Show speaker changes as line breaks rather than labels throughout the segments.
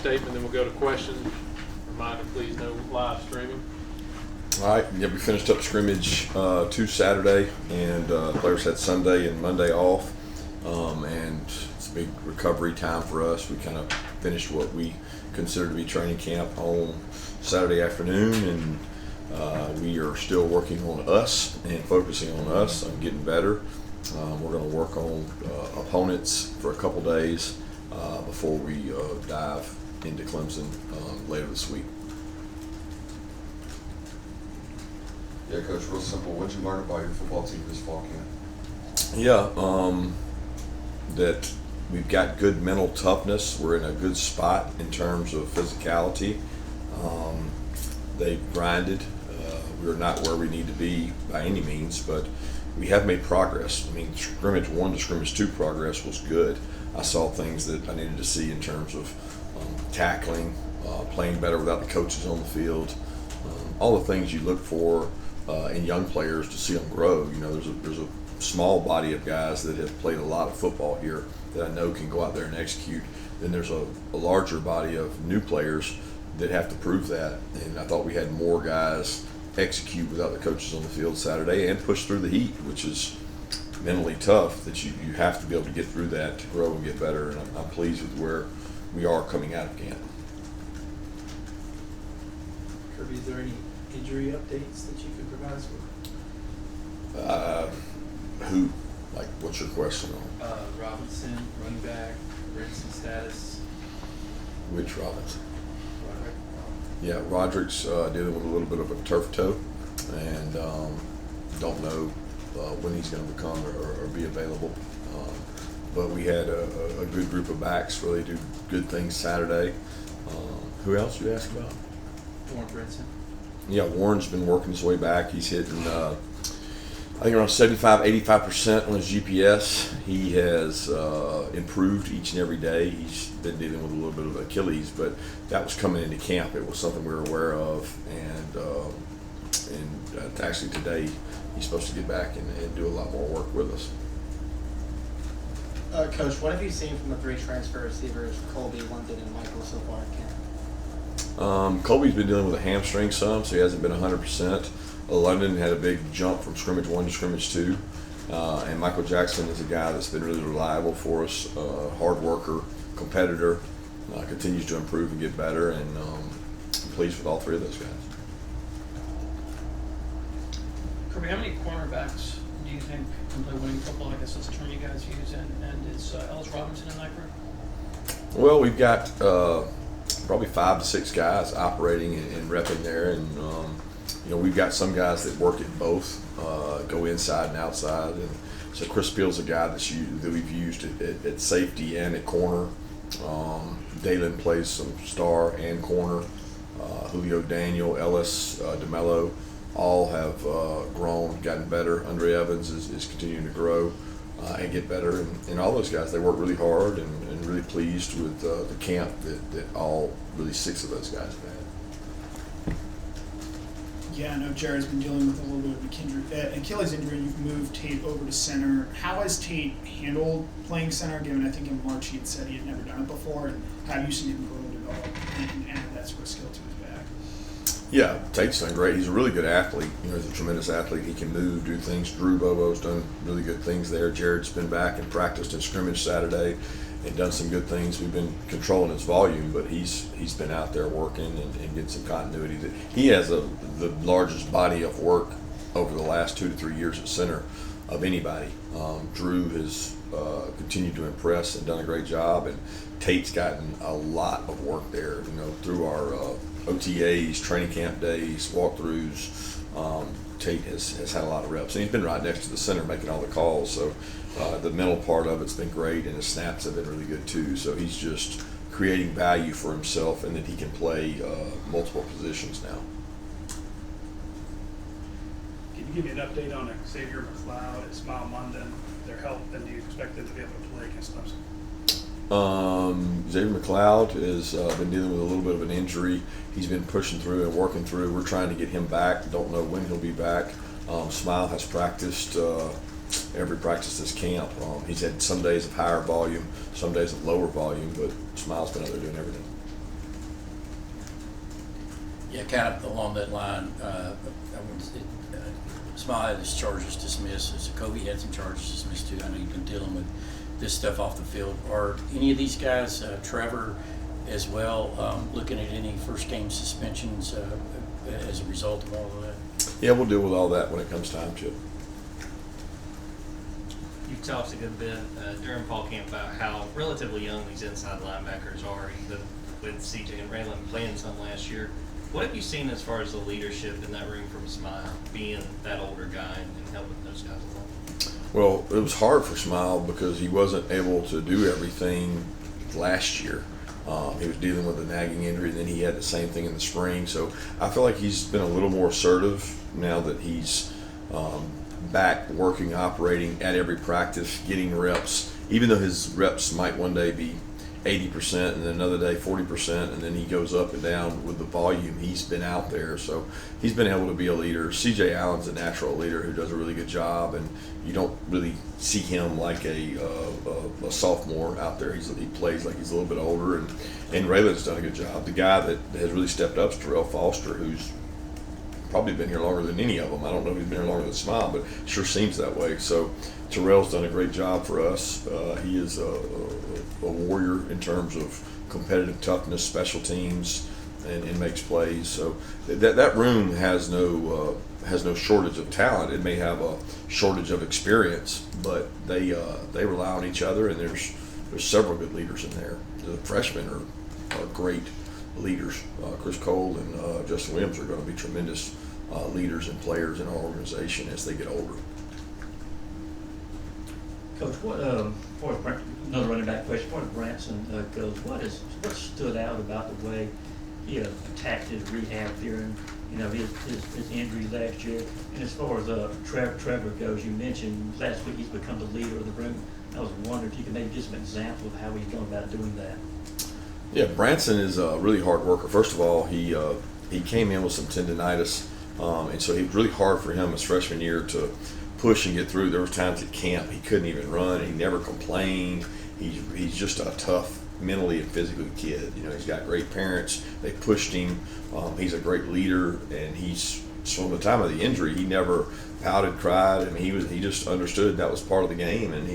statement, then we'll go to questions. Reminder, please, no live streaming.
All right, yeah, we finished up scrimmage Tuesday, Saturday, and players had Sunday and Monday off, and it's a big recovery time for us. We kind of finished what we consider to be training camp on Saturday afternoon, and we are still working on us and focusing on us and getting better. We're going to work on opponents for a couple days before we dive into Clemson later this week.
Yeah, Coach, real simple. What'd you learn about your football team this fall camp?
Yeah, that we've got good mental toughness. We're in a good spot in terms of physicality. They've grinded. We're not where we need to be by any means, but we have made progress. I mean, scrimmage 1 to scrimmage 2 progress was good. I saw things that I needed to see in terms of tackling, playing better without the coaches on the field, all the things you look for in young players to see them grow. You know, there's a small body of guys that have played a lot of football here that I know can go out there and execute. Then there's a larger body of new players that have to prove that. And I thought we had more guys execute without the coaches on the field Saturday and push through the heat, which is mentally tough, that you have to be able to get through that to grow and get better. And I'm pleased with where we are coming out of camp.
Kirby, is there any injury updates that you could provide us with?
Who? Like, what's your question on?
Robinson, running back, Brinson status.
Which Robinson?
Roderick.
Yeah, Roderick's dealing with a little bit of a turf toe, and don't know when he's going to become or be available. But we had a good group of backs really do good things Saturday. Who else you asked about?
Warren Brinson.
Yeah, Warren's been working his way back. He's hitting, I think, around 75-85% on his GPS. He has improved each and every day. He's been dealing with a little bit of Achilles, but that was coming into camp. It was something we were aware of, and actually today he's supposed to get back and do a lot more work with us.
Coach, what have you seen from the 3 transfer receivers, Colby, London, and Michael, so far in camp?
Colby's been dealing with a hamstring some, so he hasn't been 100%. London had a big jump from scrimmage 1 to scrimmage 2. And Michael Jackson is a guy that's been really reliable for us, hard worker, competitor, continues to improve and get better, and I'm pleased with all 3 of those guys.
Kirby, how many cornerbacks do you think can play winning football? I guess that's the term you guys use, and is Ellis Robinson in that group?
Well, we've got probably 5 to 6 guys operating and repping there, and you know, we've got some guys that work at both, go inside and outside, and so Chris Peel's a guy that we've used at safety and at corner. Dalen plays some star and corner. Julio Daniel, Ellis, DeMello, all have grown, gotten better. Andre Evans is continuing to grow and get better, and all those guys, they work really hard, and really pleased with the camp that all really 6 of those guys have had.
Yeah, I know Jared's been dealing with a little bit of Achilles injury. You've moved Tate over to center. How has Tate handled playing center, given I think in March he had said he had never done it before, and have you seen him grow and develop and add that sort of skill to his back?
Yeah, Tate's done great. He's a really good athlete. You know, he's a tremendous athlete. He can move, do things. Drew Bobo's done really good things there. Jared's been back and practiced in scrimmage Saturday and done some good things. We've been controlling his volume, but he's been out there working and getting some continuity. He has the largest body of work over the last 2 to 3 years at center of anybody. Drew has continued to impress and done a great job, and Tate's gotten a lot of work there, you know, through our OTAs, training camp days, walkthroughs. Tate has had a lot of reps, and he's been right next to the center making all the calls, so the mental part of it's been great, and his snaps have been really good too. So he's just creating value for himself, and that he can play multiple positions now.
Can you give me an update on Xavier McLoud and Smile London, their health, and do you expect them to be able to play against Clemson?
Xavier McLoud has been dealing with a little bit of an injury. He's been pushing through and working through. We're trying to get him back. Don't know when he'll be back. Smile has practiced every practice this camp. He's had some days of higher volume, some days of lower volume, but Smile's been out there doing everything.
Yeah, kind of along that line. Smile had his charges dismissed. So Kobe had some charges dismissed too. I know you've been dealing with this stuff off the field. Are any of these guys, Trevor as well, looking at any first game suspensions as a result of all of that?
Yeah, we'll deal with all that when it comes time, Chip.
You've talked a good bit during fall camp about how relatively young these inside linebackers are, even with CJ and Raylan playing some last year. What have you seen as far as the leadership in that room from Smile, being that older guy and helping those guys along?
Well, it was hard for Smile because he wasn't able to do everything last year. He was dealing with a nagging injury, and then he had the same thing in the spring. So I feel like he's been a little more assertive now that he's back working, operating at every practice, getting reps, even though his reps might one day be 80% and then another day 40%, and then he goes up and down with the volume. He's been out there, so he's been able to be a leader. CJ Allen's a natural leader who does a really good job, and you don't really see him like a sophomore out there. He plays like he's a little bit older, and Raylan's done a good job. The guy that has really stepped up is Terrell Foster, who's probably been here longer than any of them. I don't know if he's been here longer than Smile, but it sure seems that way. So Terrell's done a great job for us. He is a warrior in terms of competitive toughness, special teams, and makes plays. So that room has no shortage of talent. It may have a shortage of experience, but they rely on each other, and there's several good leaders in there. The freshmen are great leaders. Chris Cole and Justin Williams are going to be tremendous leaders and players in our organization as they get older.
Coach, another running back question. For Branson goes, what stood out about the way he attacked his rehab during his injury last year? And as far as Trevor goes, you mentioned last week he's become the leader of the room. I was wondering if you could maybe give some example of how he's going about doing that.
Yeah, Branson is a really hard worker. First of all, he came in with some tendonitis, and so it was really hard for him his freshman year to push and get through. There were times at camp he couldn't even run. He never complained. He's just a tough, mentally and physically kid. He's got great parents. They pushed him. He's a great leader, and from the time of the injury, he never pouted, cried. I mean, he just understood that was part of the game, and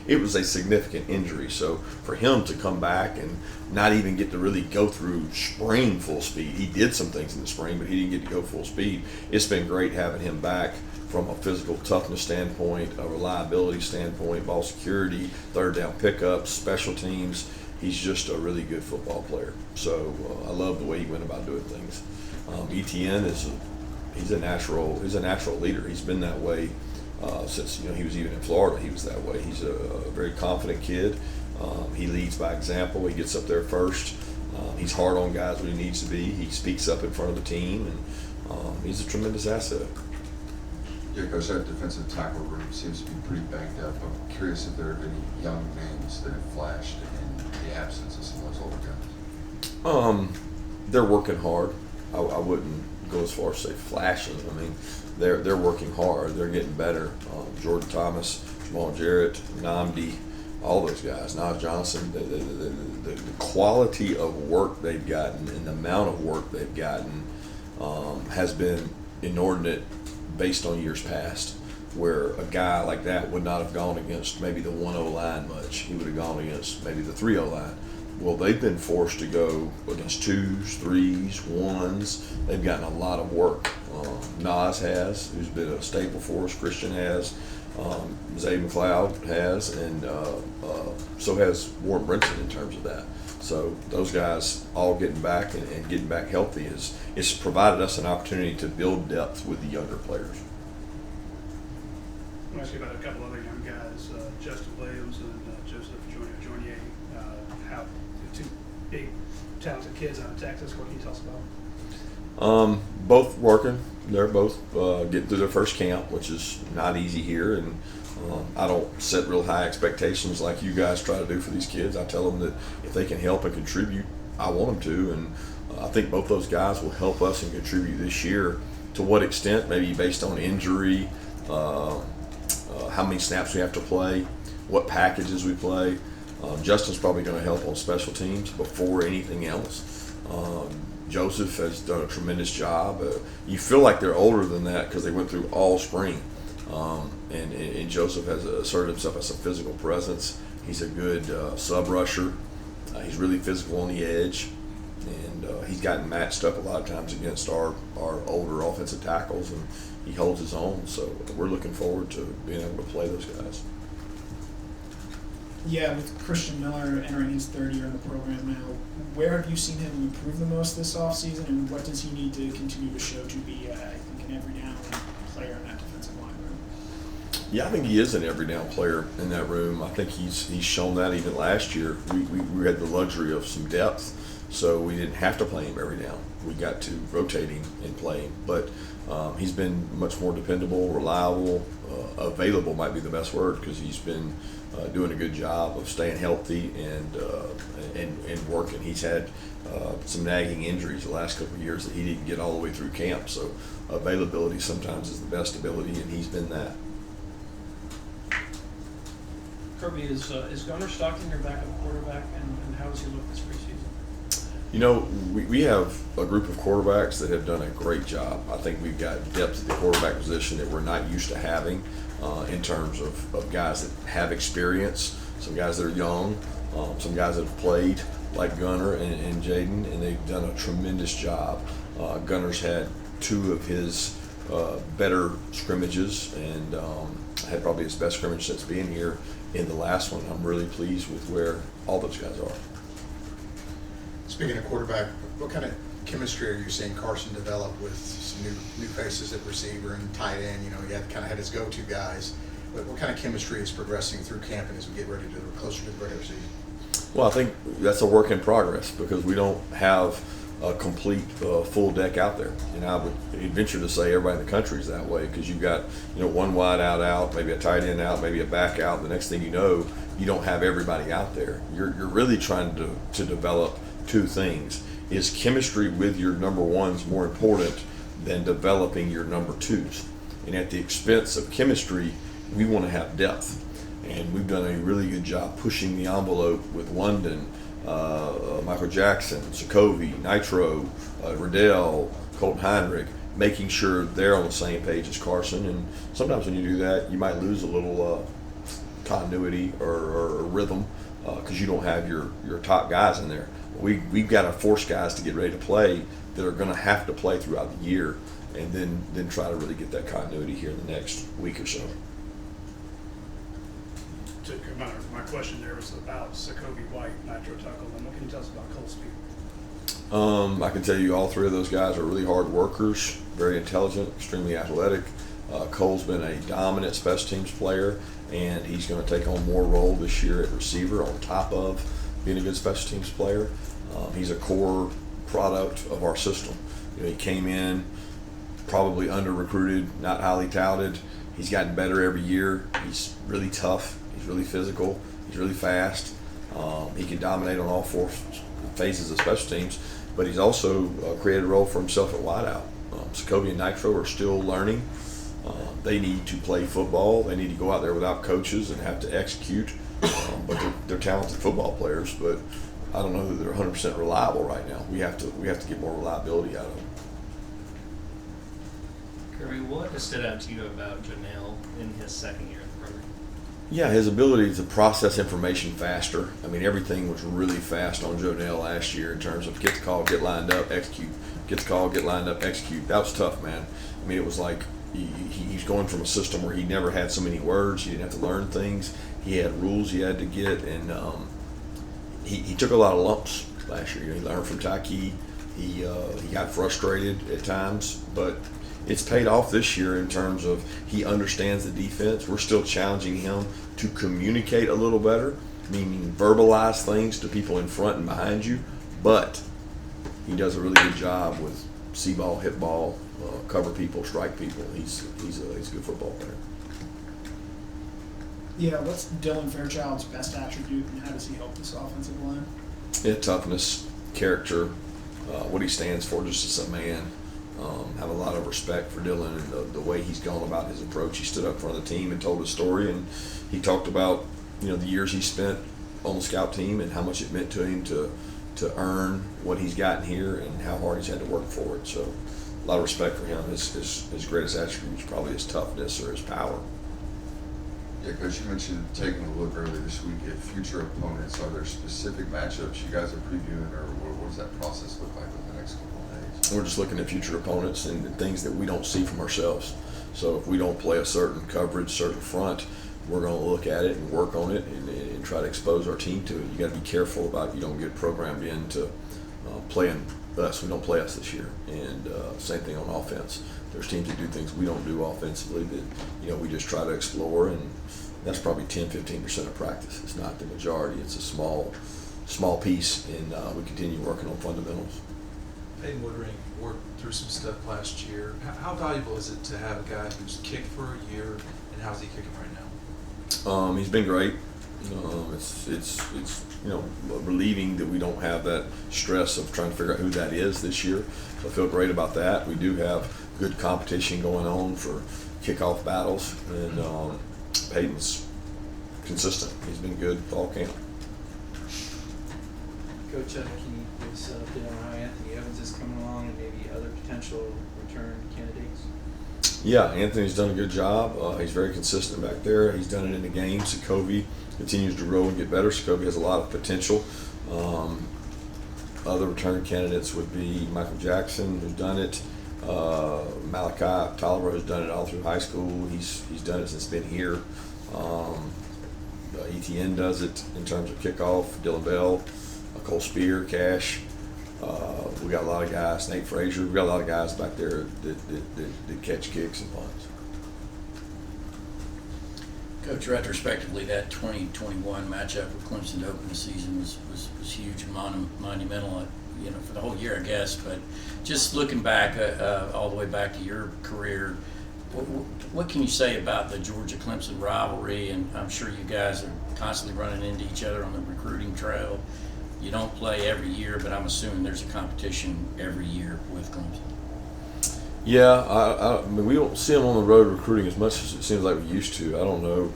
it was a significant injury. So for him to come back and not even get to really go through spring full speed, he did some things in the spring, but he didn't get to go full speed. It's been great having him back from a physical toughness standpoint, a reliability standpoint, ball security, third down pickups, special teams. He's just a really good football player. So I love the way he went about doing things. Etienne he's a natural leader. He's been that way since he was even in Florida. He was that way. He's a very confident kid. He leads by example. He gets up there first. He's hard on guys when he needs to be. He speaks up in front of the team, and he's a tremendous asset.
Yeah, Coach, that defensive tackle room seems to be pretty banged up. I'm curious if there have been any young names that have flashed in the absence of some of those older guys.
They're working hard. I wouldn't go as far as say flashing. I mean, they're working hard. They're getting better. Jordan Thomas, Jamal Jarrett, Namdi, all those guys, Nas Johnson, the quality of work they've gotten and the amount of work they've gotten has been inordinate based on years past, where a guy like that would not have gone against maybe the 1-0 line much. He would have gone against maybe the 3-0 line. Well, they've been forced to go against 2s, 3s, 1s. They've gotten a lot of work. Nas has, who's been a staple for us. Christian has. Xavier McLoud has, and so has Warren Brinson in terms of that. So those guys all getting back and getting back healthy it's provided us an opportunity to build depth with the younger players.
I'm asking about a couple other young guys, Justin Williams and Joseph Joignier. How the two big talented kids out of Texas. What can you tell us about?
Both working. They're both getting through their first camp, which is not easy here, and I don't set real high expectations like you guys try to do for these kids. I tell them that if they can help and contribute, I want them to, and I think both those guys will help us and contribute this year. To what extent, maybe based on injury, how many snaps we have to play, what packages we play. Justin's probably going to help on special teams before anything else. Joseph has done a tremendous job. You feel like they're older than that because they went through all spring. And Joseph has asserted himself as a physical presence. He's a good sub rusher. He's really physical on the edge. And he's gotten matched up a lot of times against our older offensive tackles, and he holds his own. So we're looking forward to being able to play those guys.
Yeah, with Christian Miller entering his third year in the program now, where have you seen him improve the most this offseason, and what does he need to continue to show to be, I think, an every down player in that defensive line room?
Yeah, I think he is an every down player in that room. I think he's shown that even last year. We had the luxury of some depth, so we didn't have to play him every down. We got to rotate him and play him. But he's been much more dependable, reliable, available might be the best word, because he's been doing a good job of staying healthy and working. He's had some nagging injuries the last couple of years that he didn't get all the way through camp. So availability sometimes is the best ability, and he's been that.
Kirby, is Gunnar Stockton your backup quarterback, and how does he look this preseason?
You know, we have a group of quarterbacks that have done a great job. I think we've got depth at the quarterback position that we're not used to having in terms of guys that have experience, some guys that are young, some guys that have played like Gunnar and Jaden, and they've done a tremendous job. Gunnar's had two of his better scrimmages and had probably his best scrimmage since being here in the last one. I'm really pleased with where all those guys are.
Speaking of quarterback, what kind of chemistry are you seeing Carson develop with some new faces at receiver and tight end? You know, he had his go-to guys. But what kind of chemistry is progressing through camp and as we get ready to closer to the regular season?
Well, I think that's a work in progress because we don't have a complete full deck out there. And I would venture to say everybody in the country is that way because you've got one wide out, maybe a tight end out, maybe a back out. The next thing you know, you don't have everybody out there. You're really trying to develop two things. Is chemistry with your number ones more important than developing your number twos? And at the expense of chemistry, we want to have depth. And we've done a really good job pushing the envelope with London, Michael Jackson, Sokovie, Nitro, Riddell, Colton Heinrich, making sure they're on the same page as Carson. And sometimes when you do that, you might lose a little continuity or rhythm because you don't have your top guys in there. We've got to force guys to get ready to play that are going to have to play throughout the year, and then try to really get that continuity here in the next week or so.
My question there was about Sokovie White, Nitro Tuckle, and what can you tell us about CoSpeed?
I can tell you all three of those guys are really hard workers, very intelligent, extremely athletic. Cole's been a dominant special teams player, and he's going to take on more role this year at receiver on top of being a good special teams player. He's a core product of our system. He came in probably under-recruited, not highly touted. He's gotten better every year. He's really tough. He's really physical. He's really fast. He can dominate on all four phases of special teams, but he's also created a role for himself at wideout. Sokovie and Nitro are still learning. They need to play football. They need to go out there without coaches and have to execute. But they're talented football players, but I don't know that they're 100% reliable right now. We have to get more reliability out of them.
Kirby, what has stood out to you about Janelle in his second year in the program?
Yeah, his ability to process information faster. I mean, everything was really fast on Janelle last year in terms of get the call, get lined up, execute. Get the call, get lined up, execute. That was tough, man. I mean, it was like he's going from a system where he never had so many words. He didn't have to learn things. He had rules he had to get, and he took a lot of lumps last year. He learned from Taki. He got frustrated at times, but it's paid off this year in terms of he understands the defense. We're still challenging him to communicate a little better, meaning verbalize things to people in front and behind you, but he does a really good job with see ball, hit ball, cover people, strike people. He's a good football player.
Yeah, what's Dylan Fairchild's best attribute, and how does he help this offensive line?
Yeah, toughness, character, what he stands for just as a man. Have a lot of respect for Dylan and the way he's gone about his approach. He stood up in front of the team and told his story, and he talked about the years he spent on the scout team and how much it meant to him to earn what he's gotten here and how hard he's had to work for it. So a lot of respect for him. His greatest attribute is probably his toughness or his power.
Yeah, Coach, you mentioned taking a look earlier this week at future opponents. Are there specific matchups you guys are previewing, or what does that process look like over the next couple of days?
We're just looking at future opponents and things that we don't see from ourselves. So if we don't play a certain coverage, certain front, we're going to look at it and work on it and try to expose our team to it. You got to be careful about you don't get programmed into playing us. We don't play us this year. And same thing on offense. There's teams that do things we don't do offensively that we just try to explore, and that's probably 10-15% of practice. It's not the majority. It's a small piece, and we continue working on fundamentals.
Peyton Woodring worked through some stuff last year. How valuable is it to have a guy who's kicked for a year, and how's he kicking right now?
He's been great. It's relieving that we don't have that stress of trying to figure out who that is this year. So I feel great about that. We do have good competition going on for kickoff battles, and Peyton's consistent. He's been good all camp.
Coach, can you give us an update on how Anthony Evans is coming along and maybe other potential return candidates?
Yeah, Anthony's done a good job. He's very consistent back there. He's done it in the game. Sokovie continues to grow and get better. Sokovie has a lot of potential. Other return candidates would be Michael Jackson, who's done it. Malachi Tolliver has done it all through high school. He's done it since he's been here. ETN does it in terms of kickoff. Dylan Bell, Cole Spear, Cash. We got a lot of guys. Nate Frazier. We got a lot of guys back there that catch kicks and punts.
Coach, retrospectively, that 2021 matchup with Clemson to open the season was huge and monumental, for the whole year, I guess. But just looking back, all the way back to your career, what can you say about the Georgia-Clemson rivalry? And I'm sure you guys are constantly running into each other on the recruiting trail. You don't play every year, but I'm assuming there's a competition every year with Clemson.
Yeah, I mean, we don't see them on the road recruiting as much as it seems like we used to. I don't know.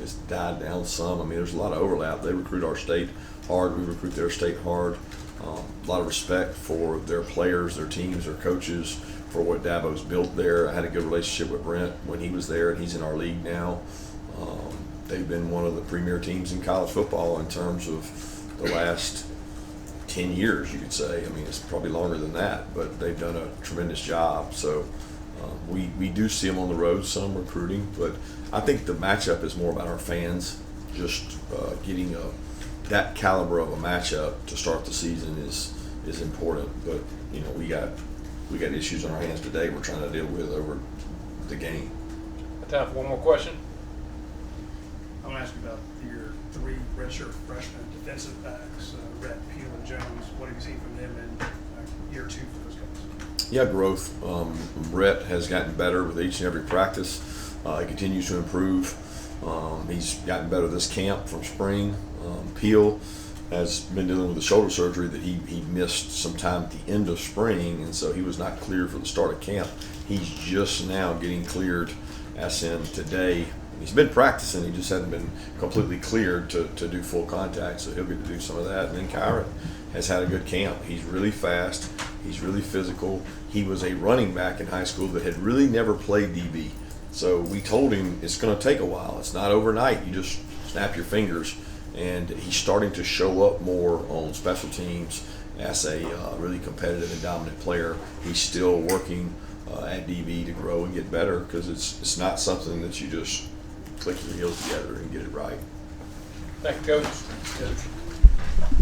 It's died down some. I mean, there's a lot of overlap. They recruit our state hard. We recruit their state hard. A lot of respect for their players, their teams, their coaches, for what Dabo's built there. I had a good relationship with Brent when he was there, and he's in our league now. They've been one of the premier teams in college football in terms of the last 10 years, you could say. I mean, it's probably longer than that, but they've done a tremendous job. So we do see them on the road, some recruiting, but I think the matchup is more about our fans. Just getting that caliber of a matchup to start the season is important. But we got issues on our hands today we're trying to deal with over the game.
Time for one more question.
I want to ask you about your three redshirt freshman defensive backs, Rhett, Peel, and Jones. What have you seen from them in year two for those guys?
Yeah, growth. Rhett has gotten better with each and every practice. He continues to improve. He's gotten better this camp from spring. Peel has been dealing with a shoulder surgery that he missed some time at the end of spring, and so he was not cleared for the start of camp. He's just now getting cleared, as in today. He's been practicing, he just hasn't been completely cleared to do full contact, so he'll get to do some of that. And then Kyron has had a good camp. He's really fast, he's really physical. He was a running back in high school that had really never played DB. So we told him it's going to take a while. It's not overnight. You just snap your fingers. And he's starting to show up more on special teams as a really competitive and dominant player. He's still working at DB to grow and get better, because it's not something that you just click your heels together and get it right.
Thank you, Coach.
Thanks, Coach.